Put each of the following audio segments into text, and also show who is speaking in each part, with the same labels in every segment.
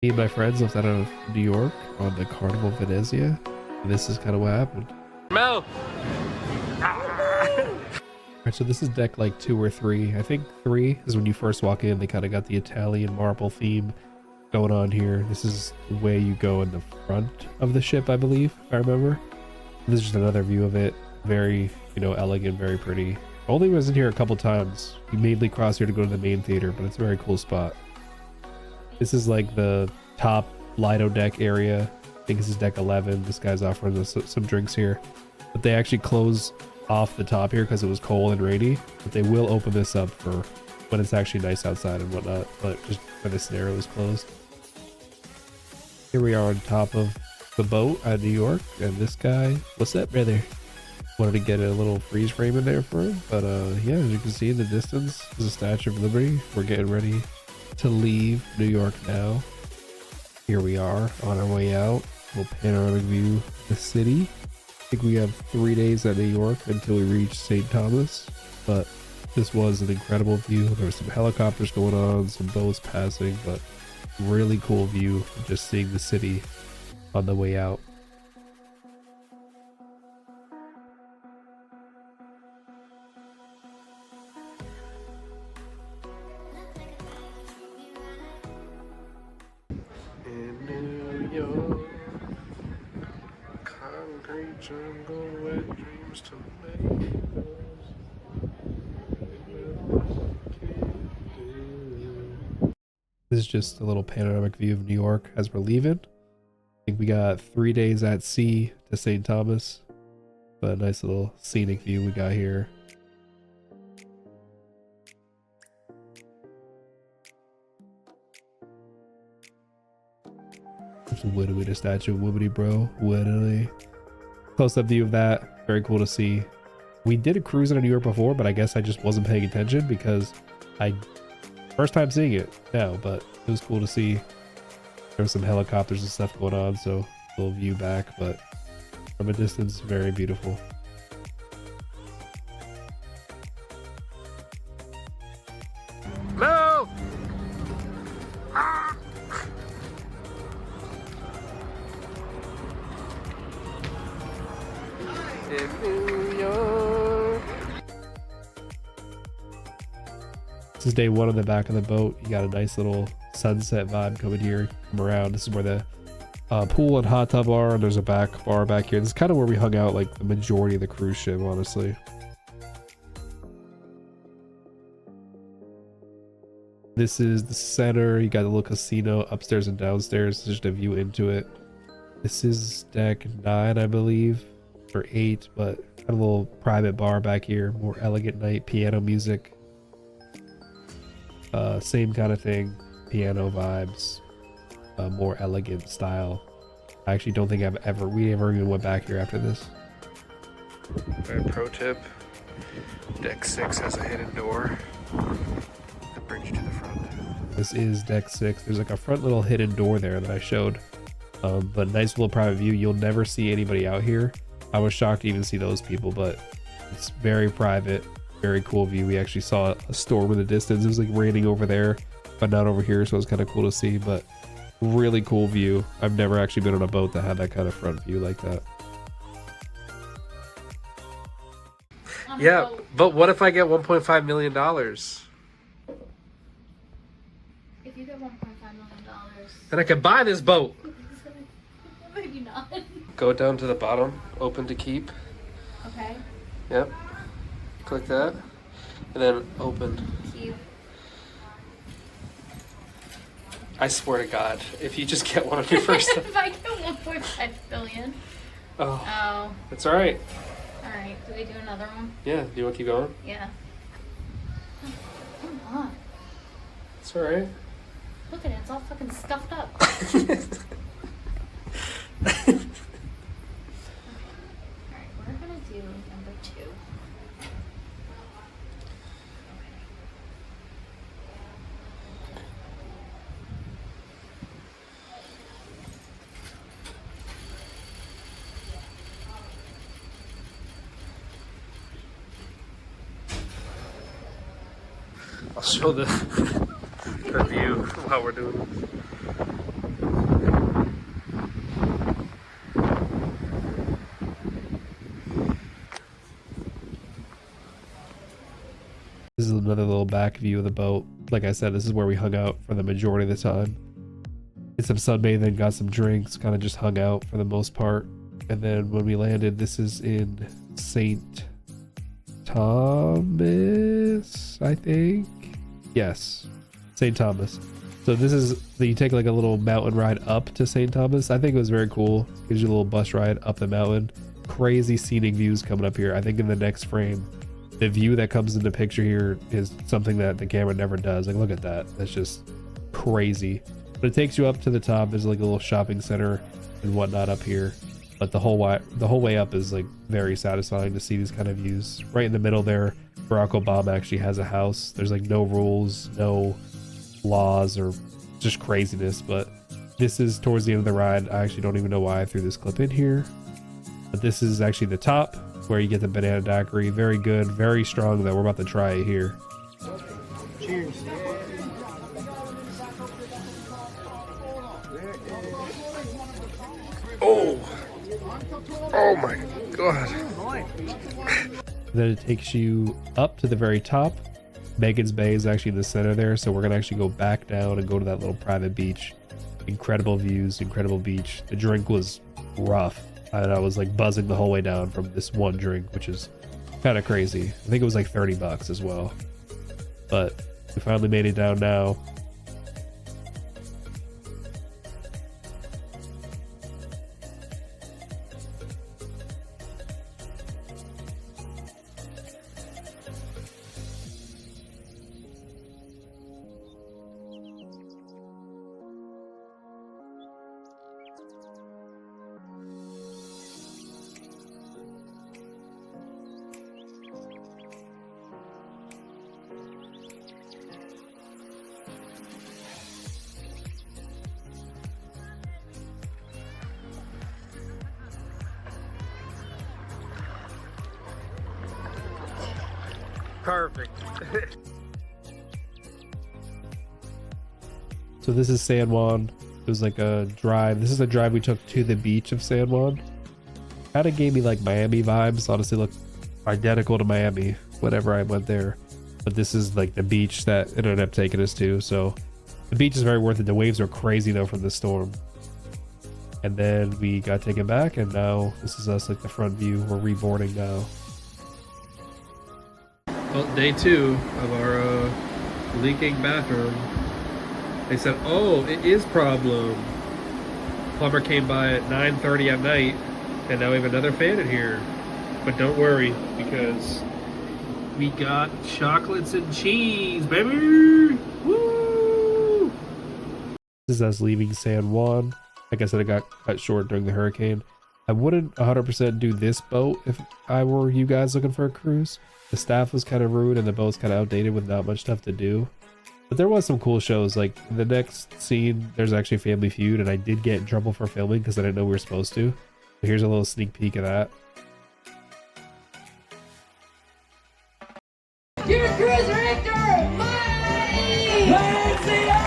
Speaker 1: Me and my friends left out of New York on the Carnival Venezia. And this is kind of what happened.
Speaker 2: Mel!
Speaker 1: Alright, so this is deck like 2 or 3. I think 3 is when you first walk in. They kind of got the Italian marble theme going on here. This is the way you go in the front of the ship, I believe, if I remember. This is just another view of it. Very, elegant, very pretty. Only was in here a couple times. You mainly cross here to go to the main theater, but it's a very cool spot. This is like the top Lido deck area. I think this is deck 11. This guy's offering us some drinks here. But they actually close off the top here because it was cold and rainy. But they will open this up for when it's actually nice outside and whatnot. But just for the scenario is closed. Here we are on top of the boat at New York. And this guy, what's up, brother? Wanted to get a little freeze frame in there for him. But yeah, as you can see in the distance is the Statue of Liberty. We're getting ready to leave New York now. Here we are on our way out. Little panoramic view of the city. I think we have 3 days at New York until we reach St. Thomas, but this was an incredible view. There were some helicopters going on, some boats passing, but really cool view of just seeing the city on the way out.
Speaker 2: In New York, concrete jungle where dreams to make.
Speaker 1: This is just a little panoramic view of New York as we're leaving. I think we got 3 days at sea to St. Thomas, but a nice little scenic view we got here. Wibbly, the Statue of Liberty, bro. Wibbly. Close-up view of that. Very cool to see. We did a cruise in New York before, but I guess I just wasn't paying attention because first time seeing it now, but it was cool to see. There were some helicopters and stuff going on, so a little view back, but from a distance, very beautiful.
Speaker 2: No! In New York.
Speaker 1: This is day 1 on the back of the boat. You got a nice little sunset vibe coming here, come around. This is where the pool and hot tub are, and there's a back bar back here. This is kind of where we hung out like the majority of the cruise ship, honestly. This is the center. You got a little casino upstairs and downstairs. There's just a view into it. This is deck 9, I believe, or 8, but got a little private bar back here. More elegant night, piano music. Same kind of thing, piano vibes, more elegant style. I actually don't think we ever even went back here after this.
Speaker 2: Alright, pro tip, deck 6 has a hidden door that brings you to the front.
Speaker 1: This is deck 6. There's like a front little hidden door there that I showed, but nice little private view. You'll never see anybody out here. I was shocked to even see those people, but it's very private. Very cool view. We actually saw a storm in the distance. It was like raining over there, but not over here, so it was kind of cool to see. But really cool view. I've never actually been on a boat that had that kind of front view like that.
Speaker 2: Yeah, but what if I get $1.5 million?
Speaker 3: If you get $1.5 million,
Speaker 2: Then I can buy this boat.
Speaker 3: maybe not.
Speaker 2: Go down to the bottom, open to keep.
Speaker 3: Okay.
Speaker 2: Yep. Click that, and then open.
Speaker 3: Cute.
Speaker 2: I swear to God, if you just get one of your first...
Speaker 3: If I get 1.5 billion.
Speaker 2: Oh,
Speaker 3: Oh.
Speaker 2: it's alright.
Speaker 3: Alright. Do we do another one?
Speaker 2: Yeah, do you want to keep going?
Speaker 3: Yeah. Oh, come on.
Speaker 2: It's alright.
Speaker 3: Look at it. It's all fucking scuffed up. Alright, we're gonna do number 2.
Speaker 2: I'll show the view while we're doing this.
Speaker 1: another little back view of the boat. Like I said, this is where we hung out for the majority of the time. Did some sunbathing, got some drinks, kind of just hung out for the most part. And then when we landed, this is in St. Thomas, I think. Yes, St. Thomas. So this is, you take like a little mountain ride up to St. Thomas. I think it was very cool. Gives you a little bus ride up the mountain. Crazy scenic views coming up here. I think in the next frame, the view that comes into picture here is something that the camera never does. Like, look at that. That's just crazy. But it takes you up to the top. There's like a little shopping center and whatnot up here. But the whole way up is like very satisfying to see these kind of views. Right in the middle there, Barack Obama actually has a house. There's like no rules, no laws, or just craziness. But this is towards the end of the ride. I actually don't even know why I threw this clip in here. But this is actually the top where you get the banana daiquiri. Very good, very strong though. We're about to try it here.
Speaker 4: Cheers.
Speaker 2: Oh my god.
Speaker 1: Then it takes you up to the very top. Megan's Bay is actually in the center there, so we're gonna actually go back down and go to that little private beach. Incredible views, incredible beach. The drink was rough, and I was like buzzing the whole way down from this one drink, which is kind of crazy. I think it was like $30 as well. But we finally made it down now.
Speaker 2: Perfect.
Speaker 1: So this is San Juan. It was like a drive. This is a drive we took to the beach of San Juan. Kind of gave me like Miami vibes. Honestly, looked identical to Miami whenever I went there. But this is like the beach that it ended up taking us to. So the beach is very worth it. The waves are crazy though from the storm. And then we got taken back, and now this is us, like the front view. We're reboarding now. Well, day 2 of our leaking bathroom. They said, oh, it is problem. Plumber came by at 9:30 at night, and now we have another fan in here. But don't worry, because we got chocolates and cheese, baby! Woo! This is us leaving San Juan. Like I said, it got cut short during the hurricane. I wouldn't 100% do this boat if I were you guys looking for a cruise. The staff was kind of rude and the boat's kind of outdated with not much stuff to do. But there was some cool shows. Like in the next scene, there's actually Family Feud, and I did get in trouble for filming because I didn't know we were supposed to. So here's a little sneak peek of that.
Speaker 5: Your cruise director, Mike Venezia!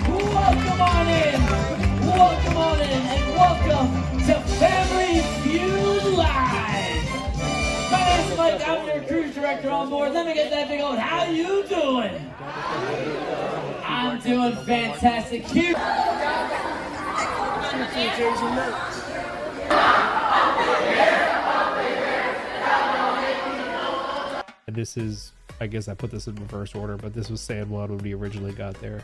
Speaker 5: Welcome on in, and welcome to Family Feud Live. My name's Mike, I'm your cruise director on board. Let me get that thing on. How you doing? I'm doing fantastic. Here.
Speaker 1: And this is, I guess I put this in reverse order, but this was San Juan when we originally got there.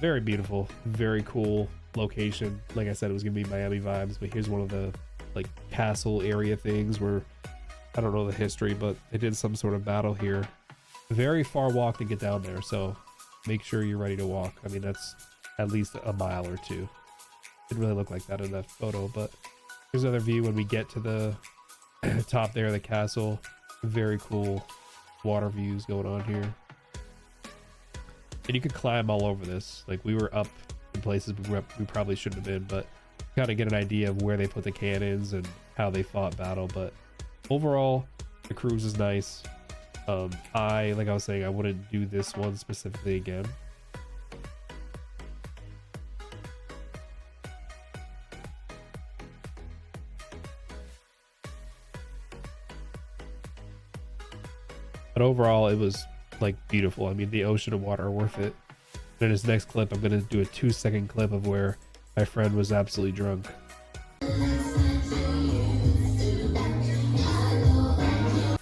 Speaker 1: Very beautiful, very cool location. Like I said, it was gonna be Miami vibes, but here's one of the like castle area things where I don't know the history, but they did some sort of battle here. Very far walk to get down there, so make sure you're ready to walk. I mean, that's at least a mile or two. Didn't really look like that in that photo, but here's another view when we get to the top there of the castle. Very cool water views going on here. And you could climb all over this. Like we were up in places we probably shouldn't have been, but kind of get an idea of where they put the cannons and how they fought battle. But overall, the cruise is nice. Like I was saying, I wouldn't do this one specifically again. But overall, it was like beautiful. I mean, the ocean and water are worth it. And in this next clip, I'm gonna do a 2-second clip of where my friend was absolutely drunk.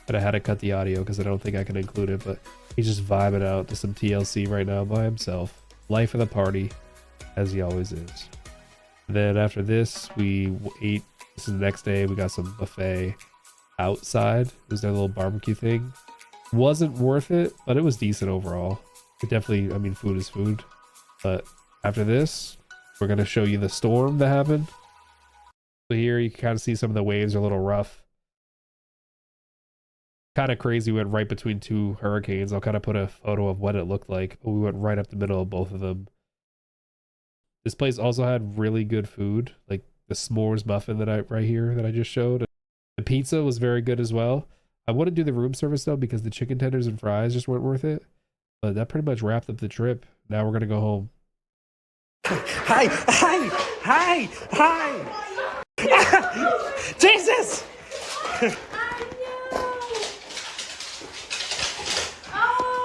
Speaker 1: But I had to cut the audio because I don't think I can include it, but he's just vibing out to some TLC right now by himself. Life of the party, as he always is. Then after this, we ate. This is the next day. We got some buffet outside. It was their little barbecue thing. Wasn't worth it, but it was decent overall. It definitely, I mean, food is food. But after this, we're going to show you the storm that happened. So here you can kind of see some of the waves are a little rough. Kind of crazy. We went right between two hurricanes. I'll kind of put a photo of what it looked like, but we went right up the middle of both of them. This place also had really good food, like the s'mores muffin that I just showed. The pizza was very good as well. I wouldn't do the room service though because the chicken tenders and fries just weren't worth it. But that pretty much wrapped up the trip. Now we're gonna go home.
Speaker 6: Hi! Hi! Hi! Hi! Jesus!